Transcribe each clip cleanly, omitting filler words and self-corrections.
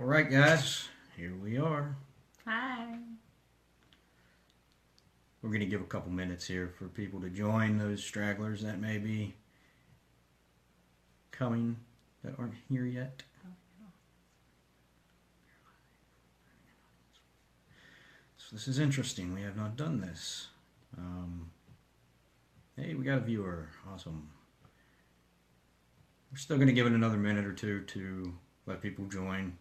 right, guys, here we are. Hi. We're going to give a couple minutes here for people to join, those stragglers that may be coming that aren't here yet. So this is interesting. We have not done this. Hey, we got a viewer. Awesome. We're still going to give it another minute or two to let people join.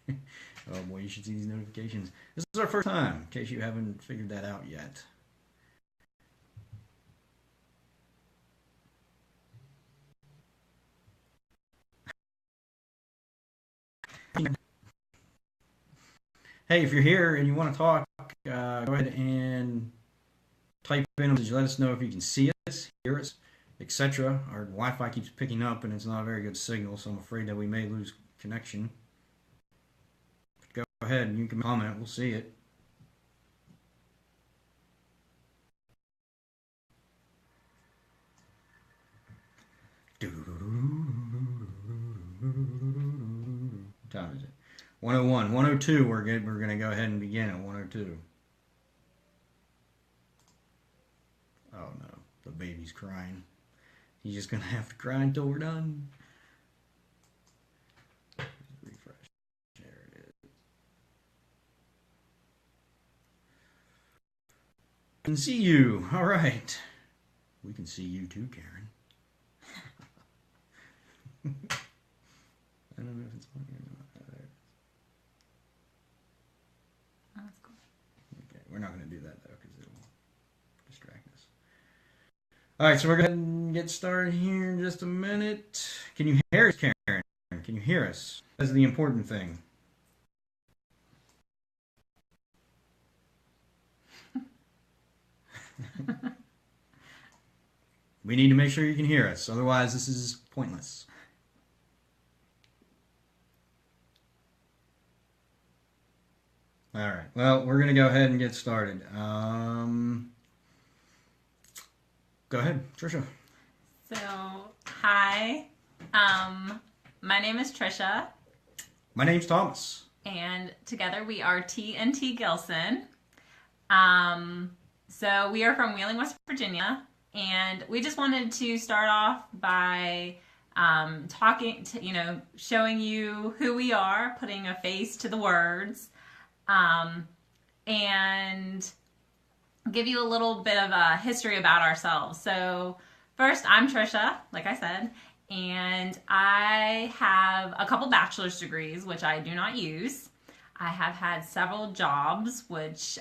Oh boy, you should see these notifications. This is our first time, in case you haven't figured that out yet. Hey, if you're here and you want to talk, go ahead and type in a message. Let us know if you can see us, hear us, etc. Our Wi-Fi keeps picking up and it's not a very good signal, so I'm afraid that we may lose connection. Go ahead and you can comment. We'll see it. What time is it? 101. 102. We're good. We're going to go ahead and begin at 102. Oh no, the baby's crying. He's just going to have to cry until we're done. Refresh. There it is. I can see you. All right. We can see you too, Karen. I don't know if it's on here or not. Oh, there it is. Oh, that's cool. Okay, we're not going to do that though because it'll distract us. All right, so we're going to get started here in just a minute. Can you hear us, Karen? Can you hear us? That's the important thing. We need to make sure you can hear us, otherwise this is pointless. All right, well, we're going to go ahead and get started. Go ahead, Trisha. So, hi. My name is Trisha, My name's Thomas. and together we are T&T Gilson. So we are from Wheeling, West Virginia, and we just wanted to start off by talking to, showing you who we are, putting a face to the words, and give you a little bit of a history about ourselves. So first, I'm Trisha, like I said, and I have a couple bachelor's degrees, which I do not use. I have had several jobs, which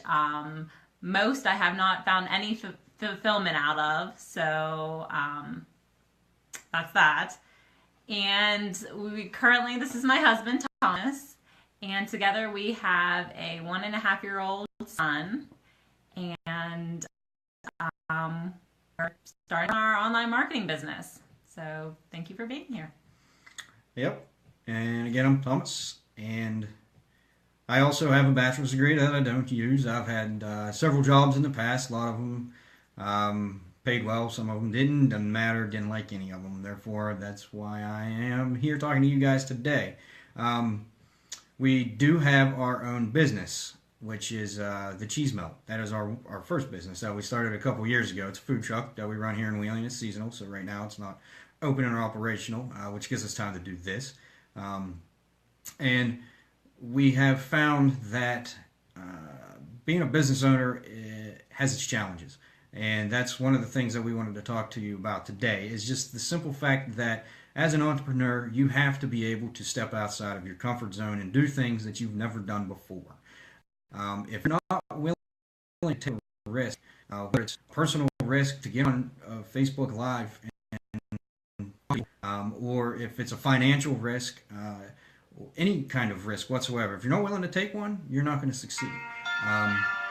most I have not found any fulfillment out of. So that's that. And this is my husband, Thomas, and together we have a 1.5-year-old son. And we're starting our online marketing business. So thank you for being here. Yep. And again, I'm Thomas, and I also have a bachelor's degree that I don't use. I've had several jobs in the past. A lot of them paid well. Some of them didn't. Doesn't matter. Didn't like any of them. Therefore, that's why I am here talking to you guys today. We do have our own business, which is the Cheese Melt. That is our first business that we started a couple years ago. It's a food truck that we run here in Wheeling. It's seasonal, so right now it's not open or operational, which gives us time to do this. And we have found that being a business owner has its challenges. And that's one of the things that we wanted to talk to you about today, is just the simple fact that as an entrepreneur, you have to be able to step outside of your comfort zone and do things that you've never done before. If you're not willing to take a risk, whether it's personal risk to get on Facebook Live, or if it's a financial risk, any kind of risk whatsoever, if you're not willing to take one, you're not going to succeed.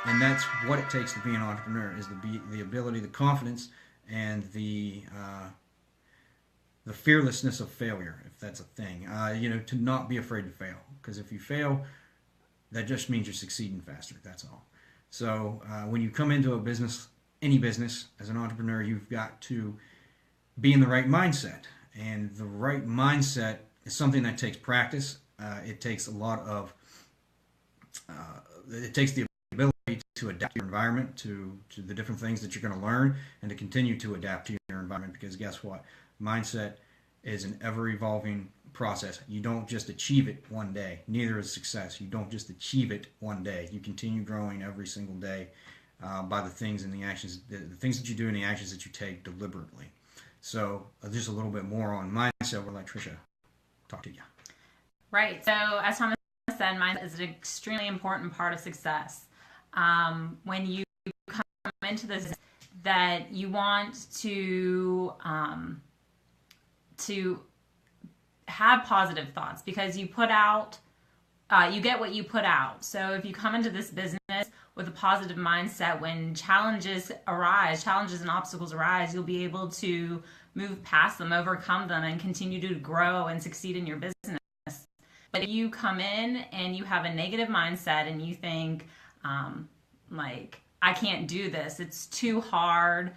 And that's what it takes to be an entrepreneur, is the ability, the confidence, and the fearlessness of failure, if that's a thing. To not be afraid to fail, because if you fail, that just means you're succeeding faster. That's all. So when you come into a business, any business, as an entrepreneur, you've got to be in the right mindset. And the right mindset is something that takes practice. It takes a lot of it takes the ability to adapt to your environment, to the different things that you're going to learn, and to continue to adapt to your environment. Because guess what? Mindset is an ever evolving process. You don't just achieve it one day. Neither is success. You don't just achieve it one day. You continue growing every single day by the things and the actions, the things that you do and the actions that you take deliberately. So just a little bit more on mindset. We'll let Trisha talk to you. Right. So as Thomas said, mindset is an extremely important part of success. When you come into this, that you want to have positive thoughts, because you put out, you get what you put out. So if you come into this business with a positive mindset, when challenges and obstacles arise, you'll be able to move past them, overcome them, and continue to grow and succeed in your business. But if you come in and you have a negative mindset and you think, like, I can't do this, it's too hard,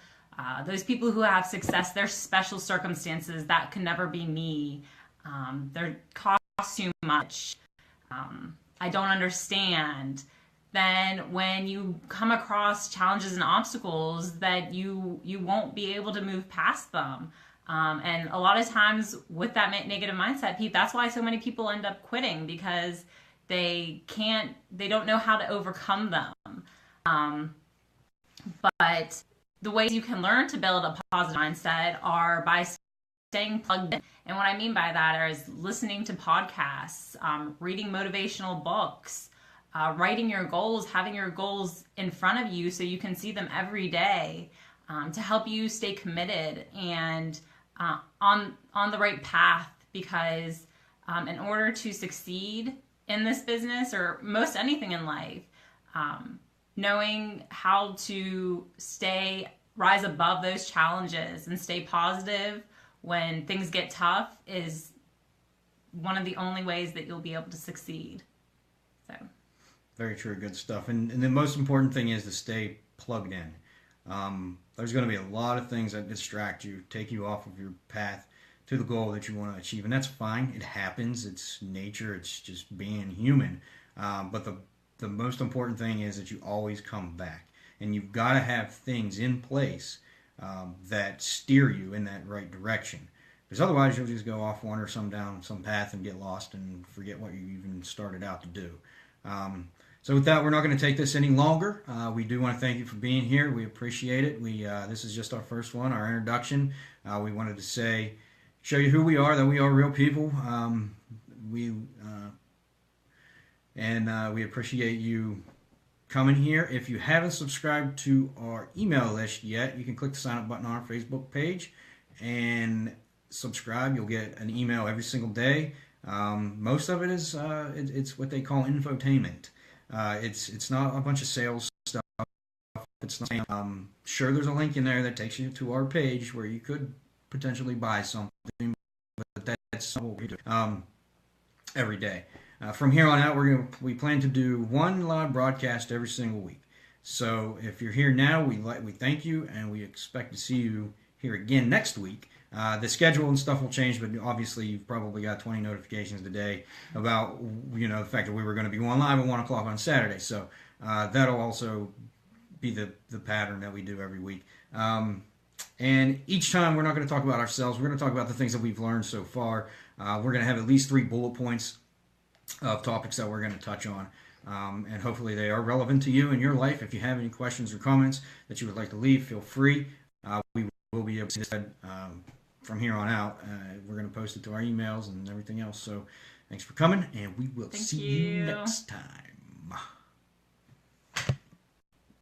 those people who have success, they're special circumstances, that can never be me, they're cost too much, I don't understand, then when you come across challenges and obstacles, that you won't be able to move past them. And a lot of times with that negative mindset, Pete, that's why so many people end up quitting, because they don't know how to overcome them. But the ways you can learn to build a positive mindset are by staying plugged in. And what I mean by that is listening to podcasts, reading motivational books, writing your goals, having your goals in front of you so you can see them every day, to help you stay committed and on the right path. Because in order to succeed in this business, or most anything in life, knowing how to rise above those challenges and stay positive when things get tough is one of the only ways that you'll be able to succeed. So, very true, good stuff. And the most important thing is to stay plugged in. There's going to be a lot of things that distract you, take you off of your path to the goal that you want to achieve, and that's fine. It happens. It's nature. It's just being human. But the most important thing is that you always come back, and you've got to have things in place that steer you in that right direction. Because otherwise, you'll just go off, wander down some path, and get lost and forget what you even started out to do. So with that, we're not going to take this any longer. We do want to thank you for being here. We appreciate it. This is just our first one, our introduction. We wanted to show you who we are, that we are real people. We appreciate you coming here. If you haven't subscribed to our email list yet, you can click the sign up button on our Facebook page and subscribe. You'll get an email every single day. Most of it is it's what they call infotainment. It's not a bunch of sales stuff. It's not. Sure, there's a link in there that takes you to our page where you could potentially buy something, but that's what we do every day. From here on out, we plan to do one live broadcast every single week. So if you're here now, we thank you, and we expect to see you here again next week. The schedule and stuff will change, but obviously you've probably got 20 notifications today about the fact that we were going to be going live at 1 o'clock on Saturday. So that'll also be the pattern that we do every week. And each time we're not going to talk about ourselves. We're going to talk about the things that we've learned so far. We're going to have at least 3 bullet points of topics that we're going to touch on. And hopefully they are relevant to you in your life. If you have any questions or comments that you would like to leave, feel free. We will be able to from here on out. We're going to post it to our emails and everything else. So thanks for coming, and we will see you next time.